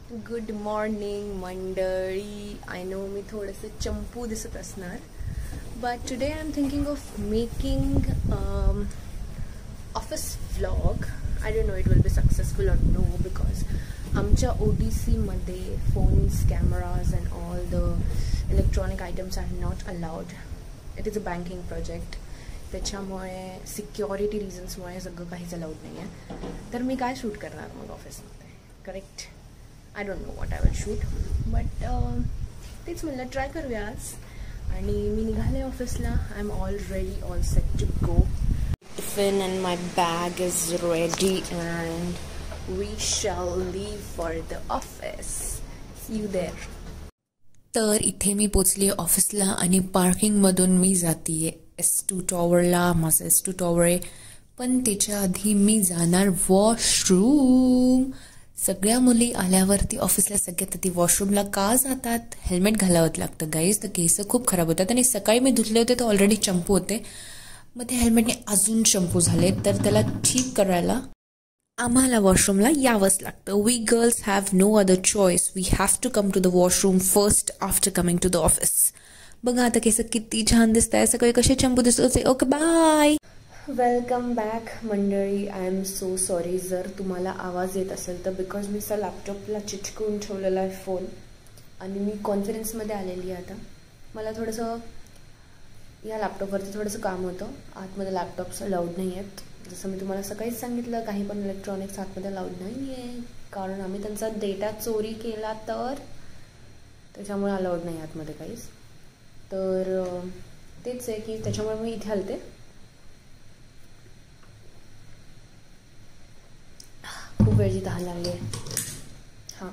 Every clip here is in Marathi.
गुड मॉर्निंग मंडळी. आय नो मी थोडंसं चंपू दिसत असणार, but today I am thinking of making office vlog. I don't know it will be successful or no, because आमच्या ODC मध्ये phones, cameras and all the electronic items are not allowed. It is a banking project. त्याच्यामुळे सिक्युरिटी रिझन्समुळे सगळं काहीच अलाउड नाही आहे. तर मी काय शूट करणार मग ऑफिसमध्ये? Correct. I don't know what I will shoot, but तेच म्हणलं ट्राय करूया आज. आणि मी निघाले ऑफिसला. I am already all set to go. Tiffin and my bag is ready and we shall leave for the office. See you there. तर इथे मी पोचली ऑफिसला आणि पार्किंगमधून मी जातीये S2 टॉवरला. माझं S2 टॉवर आहे, पण त्याच्या आधी मी जाणार वॉशरूम. सगळ्या मुली आल्यावरती ऑफिसला सगळ्यात आधी वॉशरूमला का जातात? हेल्मेट घालावं लागतं गाईज. तर केस खूप खराब होतात आणि सकाळी मी धुतले होते तर ऑलरेडी चंपू होते, मग ते हेल्मेटने अजून चंपू झाले. तर त्याला ठीक करायला आम्हाला वॉशरूमला यावंच लागतं. We girls have no other choice. We have to come to the washroom first after coming to the office. बघा आता केस किती छान दिसत आहे. सकाळी कसे चंपू दिसत. Okay bye. वेलकम बॅक मंडळी. आय एम सो सॉरी जर तुम्हाला आवाज येत असेल तर, बिकॉज मी असं लॅपटॉपला चिटकवून ठेवलेला आहे फोन आणि मी कॉन्फरन्समध्ये आलेली आहे. आता मला थोडंसं या लॅपटॉपवरती थोडंसं काम होतं. आतमध्ये लॅपटॉप्स अलाउड नाही आहेत. जसं मी तुम्हाला सकाळीच सांगितलं, काही पण इलेक्ट्रॉनिक्स आतमध्ये अलाउड नाही आहे, कारण आम्ही त्यांचा डेटा चोरी केला तर त्याच्यामुळे अलाउड नाही आतमध्ये काहीच. तर तेच आहे की त्याच्यामुळे मी इथे आलते. खूप वेळची तहान लागली आहे. हां,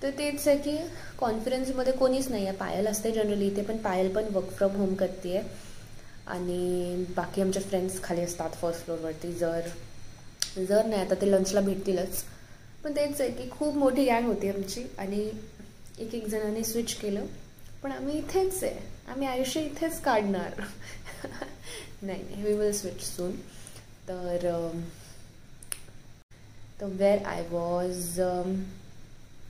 तर तेच आहे की कॉन्फरन्समध्ये कोणीच नाही आहे. पायल असते जनरली इथे, पण पायल पण वर्क फ्रॉम होम करते आहे आणि बाकी आमच्या फ्रेंड्स खाली असतात फर्स्ट फ्लोअरवरती. जर नाही आता ते लंचला भेटतीलच. पण तेच आहे की खूप मोठी गँग होती आमची आणि एक जणांनी स्विच केलं, पण आम्ही इथेच आहे. आम्ही आयुष्य इथेच काढणार. नाही, वी विल स्विच सून. तर वेअर आय वॉज,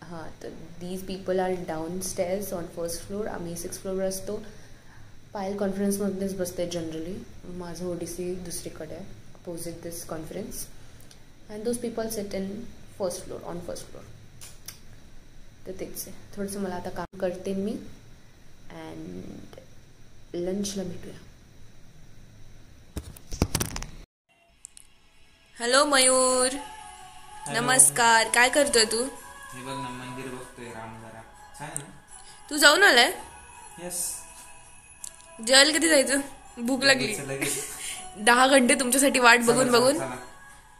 हां, तर these people are downstairs on first floor. आम्ही 6th फ्लोअरवर असतो. पायल कॉन्फरन्समध्येच बसते जनरली. माझं ODC दुसरीकडे आहे, opposite this conference. And those people sit in first floor, on first floor. तर तेच आहे. थोडंसं मला आता काम करते मी अँड लंचला भेटूया. हॅलो मयूर. नमस्कार. काय करतोय तू? हे बघ ना, मंदिर बघतोय रामदारा. छान आहे ना? तू जाऊन आलाय? यस. जेवायला कधी जायचं? भूक लागली. 10 घंटे तुमच्यासाठी वाट बघून बघून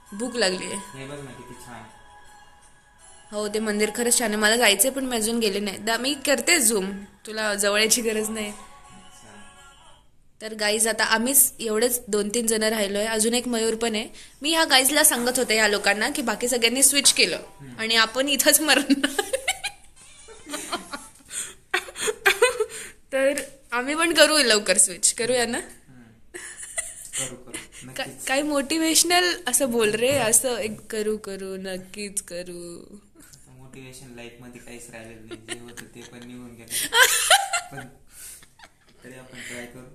भूक लागली आहे. हे बघ ना किती छान. हो, ते मंदिर खरंच छान आहे. मला जायचंय पण मी अजून गेले नाही. मी करते झूम, तुला जवळची गरज नाही. तर गाईज आता आम्हीच एवढेच 2-3 जण राहिलोय. अजून एक मयूर पण आहे. मी ह्या गाईजला सांगत होते ह्या लोकांना की बाकी सगळ्यांनी स्विच केलं आणि आपण इथंच मरणार. तर आम्ही पण करू लवकर स्विच करूया ना. काही मोटिवेशनल असं बोल रे. असं एक करू नक्कीच करू. मोटिवेशन लाईफ मध्ये काहीच राहिलेलं नाही. जे होतं ते पण निघून गेलं. पण तरी आपण ट्राय करू.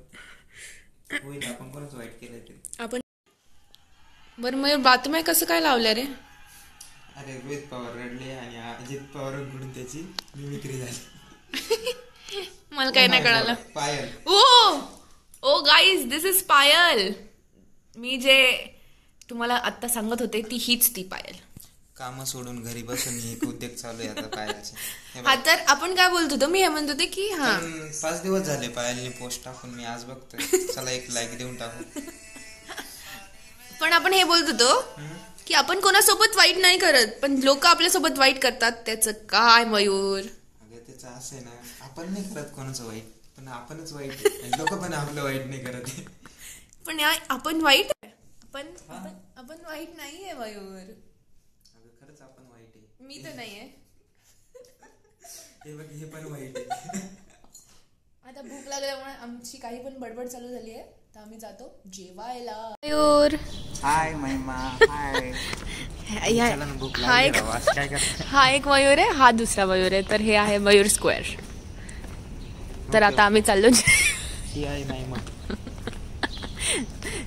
होईल. आपण कोणच वाईट केलंय तरी आपण. बरं मयूर, बातम्या कसं काय लावल्या रे? अरे रोहित पवार रडले आणि अजित पवारांकडून त्याची मिमिक्री झाली. मला काही नाही कळालं. पायल. ओ गाईज, दिस इज पायल. मी जे तुम्हाला आत्ता सांगत होते हीच ती पायल. काम सोडून घरी बसून एक उद्योग चालू आहे आता पायलचे. हा, तर आपण काय बोलत होतो? मी हे म्हणत होते की 5 दिवस झाले पायलने पोस्ट टाकून. मी आज बघतोय, चला एक लाईक देऊन टाकू. पण आपण हे बोलत होतो की आपण कोणासोबत वाईट नाही करत, पण लोक आपल्यासोबत वाईट करतात. त्याचं काय मयूर? अगं त्याचं असं आहे ना, आपण नाही करत कोणाचं वाईट, पण आपणच वाईट. लोक पण आपलं वाईट नाही करत. पण आपण वाईट आहे. आपण वाईट नाहीये मयूर. खरंच आपण वाईट आहे. मी तर नाहीये. हे बघ, हे पण वाईट आहे. आता भूक लागल्यामुळे आमची काही पण बडबड चालू झाली आहे, तर आम्ही जातो जेवायला. मयूर. हाय महिमा. हाय. चला ना, भूक लागली राव, असं काय करता? हा एक मयूर आहे, हा दुसरा मयूर आहे. तर हे आहे मयूर स्क्वेअर. तर आता आम्ही चाललो. ही आहे नाही मग.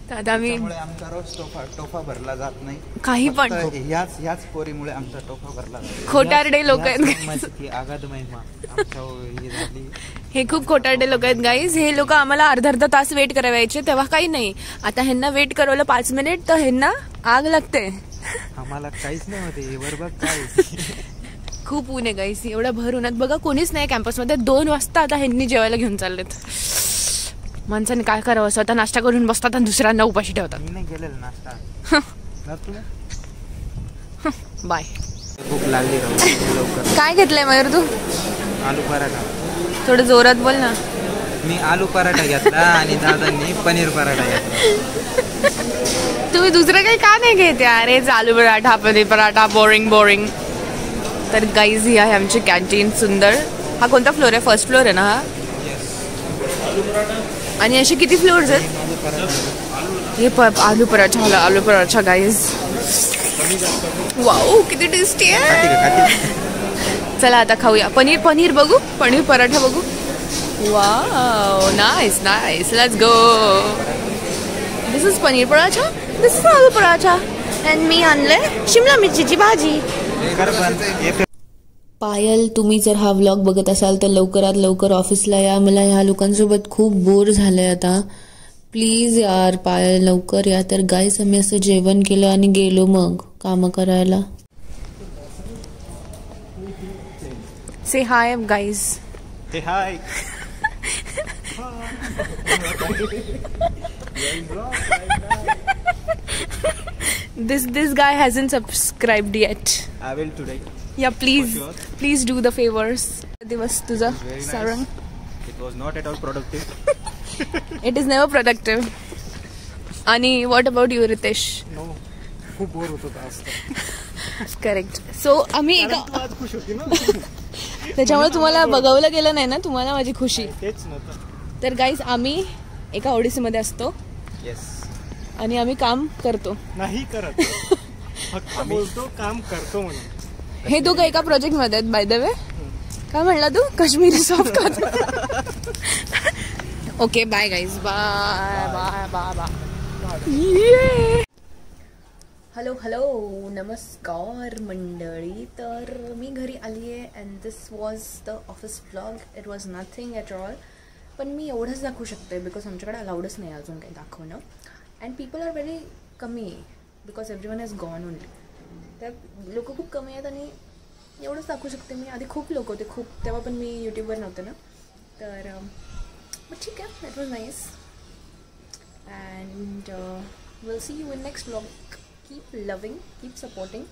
तर आता आम्ही त्यामुळे आमचा रोज टोफा भरला जात नाही. काही पण फक्त ह्याच पोरीमुळे आमचा टोफा भरला जातो. खोटारडे लोक आहेत. ती आगाध महिमा आमच्या ही झाली. हे खूप खोटारडे लोक आहेत गाईज. हे लोक आम्हाला अर्धा तास वेट करायचे, तेव्हा काही नाही. आता ह्यांना वेट करवलं 5 मिनिट तर ह्यांना आग लागते. आम्हाला काहीच नाही होते वर बघ काय. खूप ऊन आहे गाईज. एवढ्या भर उन्हात बघा कोणीच नाही कॅम्पसमध्ये. 2 वाजता आता ह्यांनी जेवायला घेऊन चाललेत. माणसाने काय करावं, स्वतः नाश्ता करून बसतात आणि दुसऱ्यांना उपाशी ठेवतात. मी नाही केलेलं नाश्ता. बाय. भूक लागली राव लवकर. काय घेतलंय मयूर तू? आलू पराठा. थोडं जोरात बोल ना. मी आलू पराठा घेतला आणि दादांनी पनीर पराठा घेतला. तुम्ही दुसरं काही का नाही घेते? अरे आलू पराठा, पनीर पराठा, बोरिंग. तर गाईज ही आहे आमची कॅन्टीन. सुंदर. हा कोणता फ्लोर आहे? 1st फ्लोर आहे ना हा? आणि असे किती फ्लोअर्स आहेत? हे आलू पराठा गाईज. वाव किती टेस्टी आहे. चला आता खाऊया. पनीर बघू, पनीर पराठा बघू. Wow nice, let's go. This is paneer paratha, this is aloo paratha and मी आणले शिमला मिरचीची भाजी. पायल, तुम्ही जर हा व्लॉग बघत असाल तर लवकरात लवकर ऑफिसला या. मला ह्या लोकांसोबत खूप बोर झालंय आता. प्लीज यार पायल लवकर या. तर गाईस आम्ही असं जेवण केलं आणि गेलो मग कामं करायला. से हाय गाईज. हे हाय. This guy hasn't subscribed yet. I will today. Yeah, please do the favors. दिवस तुझा Sarang. It was not at all productive. It is never productive. आणि what about you Ritesh? No. खूप बोर होत होता आज. करेक्ट. सो आम्ही एका आज खुश होती ना. त्याच्यामुळे तुम्हाला बघवलं गेलं नाही ना, तुम्हाला माझी खुशी. तेच नव्हतं. तर गाईज आम्ही एका ओडिसी मध्ये असतो येस. आणि आम्ही काम करतो. नाही करत. फक्त बोलतो काम करतो म्हणून. हे दोघं एका प्रोजेक्ट मध्ये आहेत बाय द वे. काय म्हणला तू? काश्मीरी सॉफ्ट कर. Okay bye guys. Bye. Hello नमस्कार मंडळी. तर मी घरी आली आहे and this was the office vlog. It was nothing at all. पण मी एवढंच दाखवू शकते बिकॉज आमच्याकडे अलाउडच नाही अजून काही दाखवणं. अँड पीपल आर व्हेरी कमी because everyone has gone only. तर लोक खूप कमी आहेत आणि एवढंच दाखवू शकते मी. आधी खूप लोक होते खूप, तेव्हा पण मी यूट्यूबवर नव्हते ना. तर बट ठीक आहे, it was nice and will see you in next vlog. Keep loving, keep supporting.